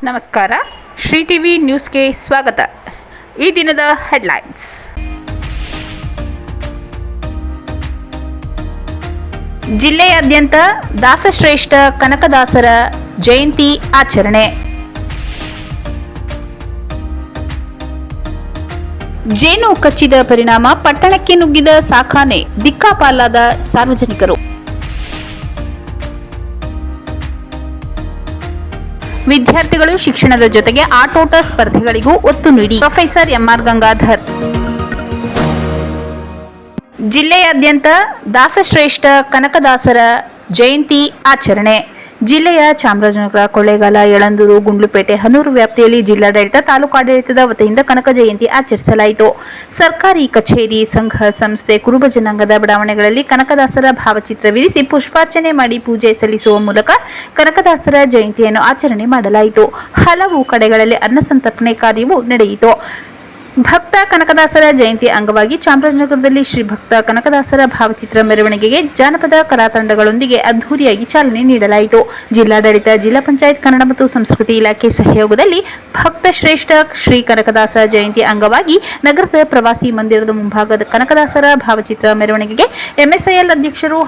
ನಮಸ್ಕಾರ. ಶ್ರೀ ಟಿವಿ ನ್ಯೂಸ್ಗೆ ಸ್ವಾಗತ. ಈ ದಿನದ ಹೆಡ್ಲೈನ್ಸ್. ಜಿಲ್ಲೆಯಾದ್ಯಂತ ದಾಸಶ್ರೇಷ್ಠ ಕನಕದಾಸರ ಜಯಂತಿ ಆಚರಣೆ. ಜೇನು ಕಚ್ಚಿದ ಪರಿಣಾಮ ಪಟ್ಟಣಕ್ಕೆ ನುಗ್ಗಿದ ಸಾಕಾನೆ, ದಿಕ್ಕಾಪಾಲಾದ ಸಾರ್ವಜನಿಕರು. ವಿದ್ಯಾರ್ಥಿಗಳು ಶಿಕ್ಷಣದ ಜೊತೆಗೆ ಆಟೋಟ ಸ್ಪರ್ಧೆಗಳಿಗೂ ಒತ್ತು ನೀಡಿ. Professor M R Gangadhar. ಜಿಲ್ಲೆಯಾದ್ಯಂತ ದಾಸಶ್ರೇಷ್ಠ ಕನಕದಾಸರ ಜಯಂತಿ ಆಚರಣೆ. ಜಿಲ್ಲೆಯ ಚಾಮರಾಜನಗರ, ಕೊಳ್ಳೇಗಾಲ, ಯಳಂದೂರು, ಗುಂಡ್ಲುಪೇಟೆ, ಹನೂರು ವ್ಯಾಪ್ತಿಯಲ್ಲಿ ಜಿಲ್ಲಾಡಳಿತ, ತಾಲೂಕಾಡಳಿತದ ವತಿಯಿಂದ ಕನಕ ಜಯಂತಿ ಆಚರಿಸಲಾಯಿತು. ಸರ್ಕಾರಿ ಕಚೇರಿ, ಸಂಘ ಸಂಸ್ಥೆ, ಕುರುಬ ಜನಾಂಗದ ಬಡಾವಣೆಗಳಲ್ಲಿ ಕನಕದಾಸರ ಭಾವಚಿತ್ರವಿರಿಸಿ ಪುಷ್ಪಾರ್ಚನೆ ಮಾಡಿ ಪೂಜೆ ಸಲ್ಲಿಸುವ ಮೂಲಕ ಕನಕದಾಸರ ಜಯಂತಿಯನ್ನು ಆಚರಣೆ ಮಾಡಲಾಯಿತು. ಹಲವು ಕಡೆಗಳಲ್ಲಿ ಅನ್ನಸಂತರ್ಪಣೆ ಕಾರ್ಯವೂ ನಡೆಯಿತು. ಭಕ್ತ ಕನಕದಾಸರ ಜಯಂತಿ ಅಂಗವಾಗಿ ಚಾಮರಾಜನಗರದಲ್ಲಿ ಶ್ರೀ ಭಕ್ತ ಕನಕದಾಸರ ಭಾವಚಿತ್ರ ಮೆರವಣಿಗೆಗೆ ಜಾನಪದ ಕಲಾತಂಡಗಳೊಂದಿಗೆ ಅದ್ದೂರಿಯಾಗಿ ಚಾಲನೆ ನೀಡಲಾಯಿತು. ಜಿಲ್ಲಾಡಳಿತ, ಜಿಲ್ಲಾ ಪಂಚಾಯತ್, ಕನ್ನಡ ಮತ್ತು ಸಂಸ್ಕೃತಿ ಇಲಾಖೆ ಸಹಯೋಗದಲ್ಲಿ ಭಕ್ತ ಶ್ರೇಷ್ಠ ಶ್ರೀ ಕನಕದಾಸ ಜಯಂತಿ ಅಂಗವಾಗಿ ನಗರದ ಪ್ರವಾಸಿ ಮಂದಿರದ ಮುಂಭಾಗದ ಕನಕದಾಸರ ಭಾವಚಿತ್ರ ಮೆರವಣಿಗೆಗೆ ಎಂಎಸ್ಐಎಲ್ ಅಧ್ಯಕ್ಷರು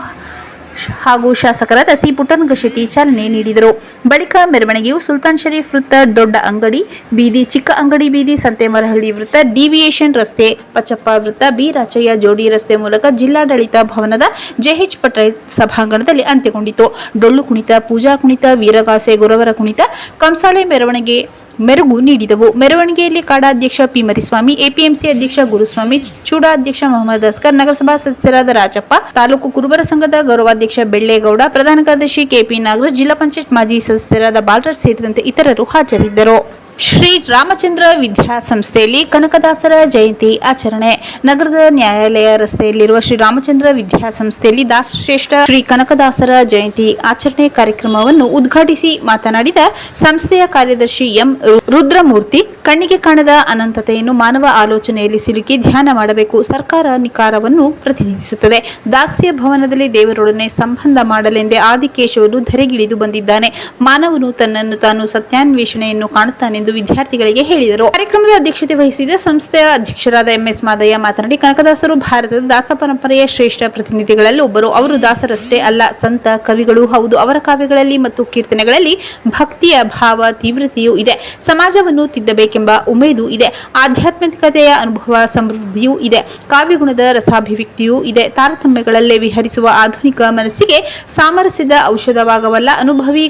ಹಾಗೂ ಶಾಸಕರಾದ ಸಿ ಪುಟ್ಟರಂಗಶೆಟ್ಟಿ ಚಾಲನೆ ನೀಡಿದರು. ಬಳಿಕ ಮೆರವಣಿಗೆಯು ಸುಲ್ತಾನ್ ಶರೀಫ್ ವೃತ್ತ, ದೊಡ್ಡ ಅಂಗಡಿ ಬೀದಿ, ಚಿಕ್ಕ ಅಂಗಡಿ ಬೀದಿ, ಸಂತೇಮರಹಳ್ಳಿ ವೃತ್ತ, ಡಿವಿಯೇಷನ್ ರಸ್ತೆ, ಪಚ್ಚಪ್ಪ ವೃತ್ತ, ಬಿ ರಾಚಯ್ಯ ಜೋಡಿ ರಸ್ತೆ ಮೂಲಕ ಜಿಲ್ಲಾಡಳಿತ ಭವನದ ಜೆಎಚ್ ಪಟೇಲ್ ಸಭಾಂಗಣದಲ್ಲಿ ಅಂತ್ಯಗೊಂಡಿತು. ಡೊಳ್ಳು ಕುಣಿತ, ಪೂಜಾ ಕುಣಿತ, ವೀರಗಾಸೆ, ಗುರವರ ಕುಣಿತ, ಕಂಸಾಳೆ ಮೆರವಣಿಗೆ ಮೆರುಗು ನೀಡಿದವು. ಮೆರವಣಿಗೆಯಲ್ಲಿ ಕಾಡಾಧ್ಯಕ್ಷ ಪಿ ಮರಿಸ್ವಾಮಿ, ಎಪಿಎಂಸಿ ಅಧ್ಯಕ್ಷ ಗುರುಸ್ವಾಮಿ, ಚೂಡಾಧ್ಯಕ್ಷ ಮೊಹಮ್ಮದ್ ಅಸ್ಕರ್, ನಗರಸಭಾ ಸದಸ್ಯರಾದ ರಾಜಪ್ಪ, ತಾಲೂಕು ಕುರುಬರ ಸಂಘದ ಗೌರವಾಧ್ಯಕ್ಷ ಬೆಳ್ಳೇಗೌಡ, ಪ್ರಧಾನ ಕಾರ್ಯದರ್ಶಿ ಕೆಪಿ ನಾಗರಾಜ್, ಜಿಲ್ಲಾ ಪಂಚಾಯತ್ ಮಾಜಿ ಸದಸ್ಯರಾದ ಬಾಲರಾಜ್ ಸೇರಿದಂತೆ ಇತರರು ಹಾಜರಿದ್ದರು. ಶ್ರೀ ರಾಮಚಂದ್ರ ವಿದ್ಯಾಸಂಸ್ಥೆಯಲ್ಲಿ ಕನಕದಾಸರ ಜಯಂತಿ ಆಚರಣೆ. ನಗರದ ನ್ಯಾಯಾಲಯ ರಸ್ತೆಯಲ್ಲಿರುವ ಶ್ರೀ ರಾಮಚಂದ್ರ ವಿದ್ಯಾಸಂಸ್ಥೆಯಲ್ಲಿ ದಾಸಶ್ರೇಷ್ಠ ಶ್ರೀ ಕನಕದಾಸರ ಜಯಂತಿ ಆಚರಣೆ ಕಾರ್ಯಕ್ರಮವನ್ನು ಉದ್ಘಾಟಿಸಿ ಮಾತನಾಡಿದ ಸಂಸ್ಥೆಯ ಕಾರ್ಯದರ್ಶಿ ಎಂ ರುದ್ರಮೂರ್ತಿ, ಕಣ್ಣಿಗೆ ಕಾಣದ ಅನಂತತೆಯನ್ನು ಮಾನವ ಆಲೋಚನೆಯಲ್ಲಿ ಸಿಲುಕಿ ಧ್ಯಾನ ಮಾಡಬೇಕು. ಸರ್ಕಾರ ನಿಕಾರವನ್ನು ಪ್ರತಿನಿಧಿಸುತ್ತದೆ. ದಾಸ್ಯ ಭವನದಲ್ಲಿ ದೇವರೊಡನೆ ಸಂಬಂಧ ಮಾಡಲೆಂದೇ ಆದಿಕೇಶವನು ಧರೆಗಿಳಿದು ಬಂದಿದ್ದಾನೆ. ಮಾನವನು ತನ್ನನ್ನು ತಾನು ಸತ್ಯಾನ್ವೇಷಣೆಯನ್ನು ಕಾಣುತ್ತಾನೆಂದು ವಿದ್ಯಾರ್ಥಿಗಳಿಗೆ ಹೇಳಿದರು. ಕಾರ್ಯಕ್ರಮದ ಅಧ್ಯಕ್ಷತೆ ವಹಿಸಿದ ಸಂಸ್ಥೆಯ ಅಧ್ಯಕ್ಷರಾದ ಎಂಎಸ್ ಮಾದಯ್ಯ ಮಾತನಾಡಿ, ಕನಕದಾಸರು ಭಾರತದ ದಾಸ ಪರಂಪರೆಯ ಶ್ರೇಷ್ಠ ಪ್ರತಿನಿಧಿಗಳಲ್ಲಿ ಒಬ್ಬರು. ಅವರು ದಾಸರಷ್ಟೇ ಅಲ್ಲ, ಸಂತ ಕವಿಗಳೂ ಹೌದು. ಅವರ ಕಾವ್ಯಗಳಲ್ಲಿ ಮತ್ತು ಕೀರ್ತನೆಗಳಲ್ಲಿ ಭಕ್ತಿಯ ಭಾವ ತೀವ್ರತೆಯೂ ಇದೆ. ಸಮಾಜವನ್ನು ತಿದ್ದಬೇಕೆಂಬ ಉಮೇದು ಇದೆ. ಆಧ್ಯಾತ್ಮಿಕತೆಯ ಅನುಭವ ಸಮೃದ್ಧಿಯೂ ಇದೆ. ಕಾವ್ಯಗುಣದ ರಸಾಭಿವ್ಯಕ್ತಿಯೂ ಇದೆ. ತಾರತಮ್ಯಗಳಲ್ಲೇ ವಿಹರಿಸುವ ಆಧುನಿಕ ಮನಸ್ಸಿಗೆ ಸಾಮರಸ್ಯದ ಔಷಧವಾಗವಲ್ಲ ಅನುಭಾವಿ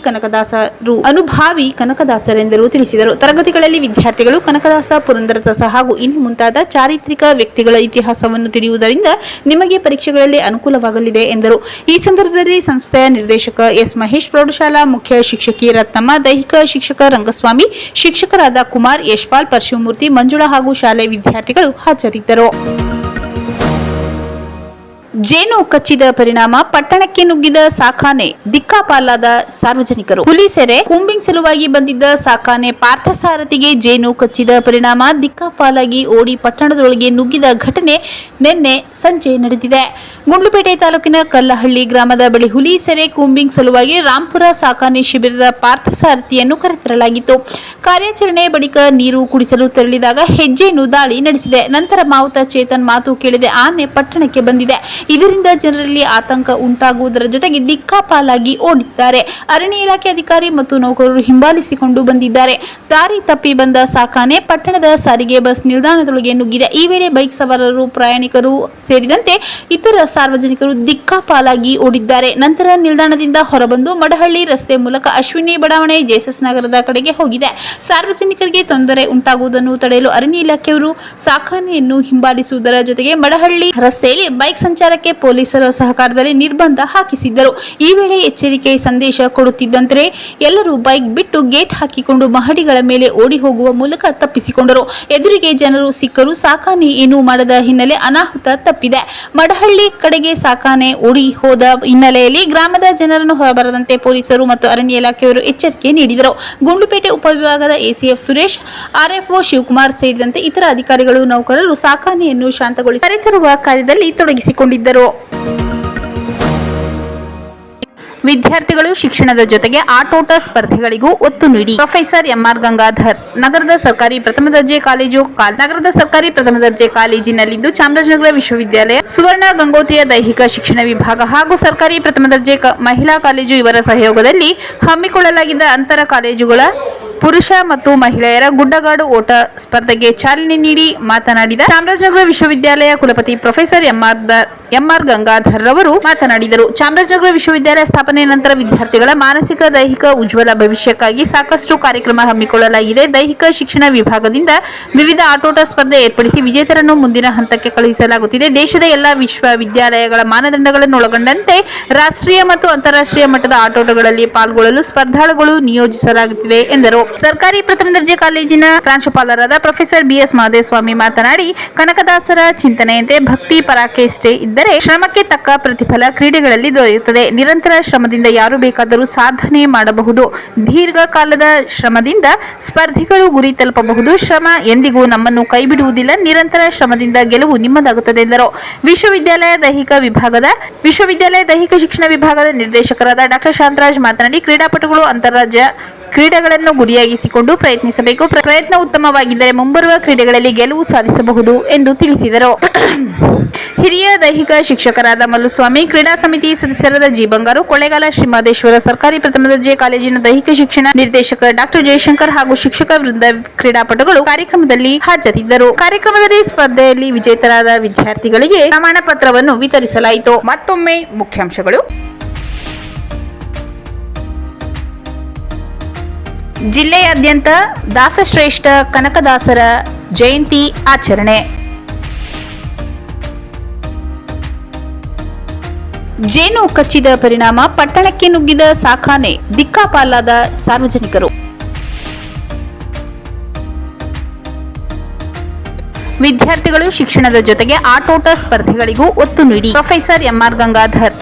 ಕನಕದಾಸರೆಂದರು ತಿಳಿಸಿದರು. ತರಗತಿಗಳಲ್ಲಿ ವಿದ್ಯಾರ್ಥಿಗಳು ಕನಕದಾಸ, ಪುರಂದರದಾಸ ಹಾಗೂ ಇನ್ನು ಮುಂತಾದ ಚಾರಿತ್ರಿಕ ವ್ಯಕ್ತಿಗಳ ಇತಿಹಾಸವನ್ನು ತಿಳಿಯುವುದರಿಂದ ನಿಮಗೆ ಪರೀಕ್ಷೆಗಳಲ್ಲಿ ಅನುಕೂಲವಾಗಲಿದೆ ಎಂದರು. ಈ ಸಂದರ್ಭದಲ್ಲಿ ಸಂಸ್ಥೆಯ ನಿರ್ದೇಶಕ ಎಸ್ ಮಹೇಶ್, ಪ್ರೌಢಶಾಲಾ ಮುಖ್ಯ ಶಿಕ್ಷಕಿ ರತ್ನಮ್ಮ, ದೈಹಿಕ ಶಿಕ್ಷಕ ರಂಗಸ್ವಾಮಿ, ಶಿಕ್ಷಕರಾದ ಕುಮಾರ್, ಯಶ್ಪಾಲ್, ಪರಶುಮೂರ್ತಿ, ಮಂಜುಳಾ ಹಾಗೂ ಶಾಲೆ ವಿದ್ಯಾರ್ಥಿಗಳು ಹಾಜರಿದ್ದರು. ಜೇನು ಕಚ್ಚಿದ ಪರಿಣಾಮ ಪಟ್ಟಣಕ್ಕೆ ನುಗ್ಗಿದ ಸಾಕಾನೆ, ದಿಕ್ಕಾಪಾಲಾದ ಸಾರ್ವಜನಿಕರು. ಹುಲಿಸೆರೆ ಕೂಂಬಿಂಗ್ ಸಲುವಾಗಿ ಬಂದಿದ್ದ ಸಾಕಾನೆ ಪಾರ್ಥಸಾರಥಿಗೆ ಜೇನು ಕಚ್ಚಿದ ಪರಿಣಾಮ ದಿಕ್ಕಾಪಾಲಾಗಿ ಓಡಿ ಪಟ್ಟಣದೊಳಗೆ ನುಗ್ಗಿದ ಘಟನೆ ನಿನ್ನೆ ಸಂಜೆ ನಡೆದಿದೆ. ಗುಂಡ್ಲುಪೇಟೆ ತಾಲೂಕಿನ ಕಲ್ಲಹಳ್ಳಿ ಗ್ರಾಮದ ಬಳಿ ಹುಲಿಸೆರೆ ಕೂಂಬಿಂಗ್ ಸಲುವಾಗಿ ರಾಂಪುರ ಸಾಕಾನೆ ಶಿಬಿರದ ಪಾರ್ಥಸಾರಥಿಯನ್ನು ಕರೆತರಲಾಗಿತ್ತು. ಕಾರ್ಯಾಚರಣೆ ಬಳಿಕ ನೀರು ಕುಡಿಸಲು ತೆರಳಿದಾಗ ಹೆಜ್ಜೇನು ದಾಳಿ ನಡೆಸಿದೆ. ನಂತರ ಮಾವುತ ಚೇತನ್ ಮಾತು ಕೇಳಿದೆ ಆನೆ ಪಟ್ಟಣಕ್ಕೆ ಬಂದಿದೆ. ಇದರಿಂದ ಜನರಲ್ಲಿ ಆತಂಕ ಉಂಟಾಗುವುದರ ಜೊತೆಗೆ ದಿಕ್ಕಾಪಾಲಾಗಿ ಓಡಿದ್ದಾರೆ. ಅರಣ್ಯ ಇಲಾಖೆ ಅಧಿಕಾರಿ ಮತ್ತು ನೌಕರರು ಹಿಂಬಾಲಿಸಿಕೊಂಡು ಬಂದಿದ್ದಾರೆ. ದಾರಿ ತಪ್ಪಿ ಬಂದ ಸಾಕಾನೆ ಪಟ್ಟಣದ ಸಾರಿಗೆ ಬಸ್ ನಿಲ್ದಾಣದೊಳಗೆ ನುಗ್ಗಿದೆ. ಈ ವೇಳೆ ಬೈಕ್ ಸವಾರರು, ಪ್ರಯಾಣಿಕರು ಸೇರಿದಂತೆ ಇತರ ಸಾರ್ವಜನಿಕರು ದಿಕ್ಕಾಪಾಲಾಗಿ ಓಡಿದ್ದಾರೆ. ನಂತರ ನಿಲ್ದಾಣದಿಂದ ಹೊರಬಂದು ಮಡಹಳ್ಳಿ ರಸ್ತೆ ಮೂಲಕ ಅಶ್ವಿನಿ ಬಡಾವಣೆ, ಜೇಸಸ್ ನಗರದ ಕಡೆಗೆ ಹೋಗಿದೆ. ಸಾರ್ವಜನಿಕರಿಗೆ ತೊಂದರೆ ಉಂಟಾಗುವುದನ್ನು ತಡೆಯಲು ಅರಣ್ಯ ಇಲಾಖೆಯವರು ಸಾಕಾನೆಯನ್ನು ಹಿಂಬಾಲಿಸುವುದರ ಜೊತೆಗೆ ಮಡಹಳ್ಳಿ ರಸ್ತೆಯಲ್ಲಿ ಬೈಕ್ ಸಂಚಾರಕ್ಕೆ ಪೊಲೀಸರ ಸಹಕಾರದಲ್ಲಿ ನಿರ್ಬಂಧ ಹಾಕಿಸಿದ್ದರು. ಈ ವೇಳೆ ಎಚ್ಚರಿಕೆ ಸಂದೇಶ ಕೊಡುತ್ತಿದ್ದಂತೆ ಎಲ್ಲರೂ ಬೈಕ್ ಬಿಟ್ಟು ಗೇಟ್ ಹಾಕಿಕೊಂಡು ಮಹಡಿಗಳ ಮೇಲೆ ಓಡಿ ಹೋಗುವ ಮೂಲಕ ತಪ್ಪಿಸಿಕೊಂಡರು. ಎದುರಿಗೆ ಜನರು ಸಿಕ್ಕರೂ ಸಾಕಾನೆ ಏನೂ ಮಾಡದ ಹಿನ್ನೆಲೆ ಅನಾಹುತ ತಪ್ಪಿದೆ. ಮಡಹಳ್ಳಿ ಕಡೆಗೆ ಸಾಕಾನೆ ಓಡಿ ಹೋದ ಹಿನ್ನೆಲೆಯಲ್ಲಿ ಗ್ರಾಮದ ಜನರನ್ನು ಹೊರಬರದಂತೆ ಪೊಲೀಸರು ಮತ್ತು ಅರಣ್ಯ ಇಲಾಖೆಯವರು ಎಚ್ಚರಿಕೆ ನೀಡಿದರು. ಗುಂಡ್ಲುಪೇಟೆ ಉಪವಿಭಾಗದ ಎಸಿಎಫ್ ಸುರೇಶ್, ಆರ್ಎಫ್ಒ ಶಿವಕುಮಾರ್ ಸೇರಿದಂತೆ ಇತರ ಅಧಿಕಾರಿಗಳು, ನೌಕರರು ಸಾಕಾನೆಯನ್ನು ಶಾಂತಗೊಳಿಸಿ ಕರೆತರುವ ಕಾರ್ಯದಲ್ಲಿ ತೊಡಗಿಸಿಕೊಂಡಿದ್ದರು. ವಿದ್ಯಾರ್ಥಿಗಳು ಶಿಕ್ಷಣದ ಜೊತೆಗೆ ಆಟೋಟ ಸ್ಪರ್ಧೆಗಳಿಗೂ ಒತ್ತು ನೀಡಿ. ಪ್ರೊಫೆಸರ್ ಎಂಆರ್ ಗಂಗಾಧರ್ ನಗರದ ಸರ್ಕಾರಿ ಪ್ರಥಮ ದರ್ಜೆ ಕಾಲೇಜಿನಲ್ಲಿಂದು ಚಾಮರಾಜನಗರ ವಿಶ್ವವಿದ್ಯಾಲಯ ಸುವರ್ಣ ಗಂಗೋತ್ರಿಯ ದೈಹಿಕ ಶಿಕ್ಷಣ ವಿಭಾಗ ಹಾಗೂ ಸರ್ಕಾರಿ ಪ್ರಥಮ ದರ್ಜೆ ಮಹಿಳಾ ಕಾಲೇಜು ಇವರ ಸಹಯೋಗದಲ್ಲಿ ಹಮ್ಮಿಕೊಳ್ಳಲಾಗಿದ್ದ ಅಂತರ ಕಾಲೇಜುಗಳ ಪುರುಷ ಮತ್ತು ಮಹಿಳೆಯರ ಗುಡ್ಡಗಾಡು ಓಟ ಸ್ಪರ್ಧೆಗೆ ಚಾಲನೆ ನೀಡಿ ಮಾತನಾಡಿದ ಚಾಮರಾಜನಗರ ವಿಶ್ವವಿದ್ಯಾಲಯ ಕುಲಪತಿ ಪ್ರೊಫೆಸರ್ ಎಂಆರ್ ಗಂಗಾಧರ್ ರವರು ಮಾತನಾಡಿದರು. ಚಾಮರಾಜನಗರ ವಿಶ್ವವಿದ್ಯಾಲಯ ಸ್ಥಾಪನೆಯ ನಂತರ ವಿದ್ಯಾರ್ಥಿಗಳ ಮಾನಸಿಕ ದೈಹಿಕ ಉಜ್ವಲ ಭವಿಷ್ಯಕ್ಕಾಗಿ ಸಾಕಷ್ಟು ಕಾರ್ಯಕ್ರಮ ಹಮ್ಮಿಕೊಳ್ಳಲಾಗಿದೆ. ದೈಹಿಕ ಶಿಕ್ಷಣ ವಿಭಾಗದಿಂದ ವಿವಿಧ ಆಟೋಟ ಸ್ಪರ್ಧೆ ಏರ್ಪಡಿಸಿ ವಿಜೇತರನ್ನು ಮುಂದಿನ ಹಂತಕ್ಕೆ ಕಳುಹಿಸಲಾಗುತ್ತಿದೆ. ದೇಶದ ಎಲ್ಲಾ ವಿಶ್ವವಿದ್ಯಾಲಯಗಳ ಮಾನದಂಡಗಳನ್ನು ಒಳಗೊಂಡಂತೆ ರಾಷ್ಟ್ರೀಯ ಮತ್ತು ಅಂತಾರಾಷ್ಟ್ರೀಯ ಮಟ್ಟದ ಆಟೋಟಗಳಲ್ಲಿ ಪಾಲ್ಗೊಳ್ಳಲು ಸ್ಪರ್ಧಾಳುಗಳು ನಿಯೋಜಿಸಲಾಗುತ್ತಿದೆ ಎಂದರು. ಸರ್ಕಾರಿ ಪ್ರಥಮ ದರ್ಜೆ ಕಾಲೇಜಿನ ಪ್ರಾಂಶುಪಾಲರಾದ ಪ್ರೊಫೆಸರ್ ಬಿಎಸ್ ಮಹದೇವಸ್ವಾಮಿ ಮಾತನಾಡಿ, ಕನಕದಾಸರ ಚಿಂತನೆಯಂತೆ ಭಕ್ತಿ ಪರಾಕಾಷ್ಠೆ ಇದ್ದರೆ ಶ್ರಮಕ್ಕೆ ತಕ್ಕ ಪ್ರತಿಫಲ ಕ್ರೀಡೆಗಳಲ್ಲಿ ದೊರೆಯುತ್ತದೆ. ನಿರಂತರ ಶ್ರಮದಿಂದ ಯಾರು ಬೇಕಾದರೂ ಸಾಧನೆ ಮಾಡಬಹುದು. ದೀರ್ಘಕಾಲದ ಶ್ರಮದಿಂದ ಸ್ಪರ್ಧಿಗಳು ಗುರಿ ತಲುಪಬಹುದು. ಶ್ರಮ ಎಂದಿಗೂ ನಮ್ಮನ್ನು ಕೈಬಿಡುವುದಿಲ್ಲ. ನಿರಂತರ ಶ್ರಮದಿಂದ ಗೆಲುವು ನಿಮ್ಮದಾಗುತ್ತದೆ ಎಂದರು. ವಿಶ್ವವಿದ್ಯಾಲಯ ದೈಹಿಕ ಶಿಕ್ಷಣ ವಿಭಾಗದ ನಿರ್ದೇಶಕರಾದ ಡಾ ಶಾಂತರಾಜ್ ಮಾತನಾಡಿ, ಕ್ರೀಡಾಪಟುಗಳು ಅಂತಾರಾಜ್ಯ ಕ್ರೀಡೆಗಳನ್ನು ಗುರಿಯಾಗಿಸಿಕೊಂಡು ಪ್ರಯತ್ನಿಸಬೇಕು. ಪ್ರಯತ್ನ ಉತ್ತಮವಾಗಿದ್ದರೆ ಮುಂಬರುವ ಕ್ರೀಡೆಗಳಲ್ಲಿ ಗೆಲುವು ಸಾಧಿಸಬಹುದು ಎಂದು ತಿಳಿಸಿದರು. ಹಿರಿಯ ದೈಹಿಕ ಶಿಕ್ಷಕರಾದ ಮಲ್ಲುಸ್ವಾಮಿ, ಕ್ರೀಡಾ ಸಮಿತಿ ಸದಸ್ಯರಾದ ಜಿ ಬಂಗಾರು, ಕೊಳ್ಳೇಗಾಲ ಶ್ರೀ ಮಹದೇಶ್ವರ ಸರ್ಕಾರಿ ಪ್ರಥಮ ದರ್ಜೆ ಕಾಲೇಜಿನ ದೈಹಿಕ ಶಿಕ್ಷಣ ನಿರ್ದೇಶಕ ಡಾ ಜಯಶಂಕರ್ ಹಾಗೂ ಶಿಕ್ಷಕ ವೃಂದ, ಕ್ರೀಡಾಪಟುಗಳು ಕಾರ್ಯಕ್ರಮದಲ್ಲಿ ಹಾಜರಿದ್ದರು. ಕಾರ್ಯಕ್ರಮದಲ್ಲಿ ಸ್ಪರ್ಧೆಯಲ್ಲಿ ವಿಜೇತರಾದ ವಿದ್ಯಾರ್ಥಿಗಳಿಗೆ ಪ್ರಮಾಣ ಪತ್ರವನ್ನು ವಿತರಿಸಲಾಯಿತು. ಮತ್ತೊಮ್ಮೆ ಮುಖ್ಯಾಂಶಗಳು. ಜಿಲ್ಲೆಯಾದ್ಯಂತ ದಾಸಶ್ರೇಷ್ಠ ಕನಕದಾಸರ ಜಯಂತಿ ಆಚರಣೆ. ಜೇನು ಕಚ್ಚಿದ ಪರಿಣಾಮ ಪಟ್ಟಣಕ್ಕೆ ನುಗ್ಗಿದ ಸಾಕಾನೆ, ದಿಕ್ಕಾಪಾಲಾದ ಸಾರ್ವಜನಿಕರು. ವಿದ್ಯಾರ್ಥಿಗಳು ಶಿಕ್ಷಣದ ಜೊತೆಗೆ ಆಟೋಟ ಸ್ಪರ್ಧೆಗಳಿಗೂ ಒತ್ತು ನೀಡಿ. Professor M R Gangadhar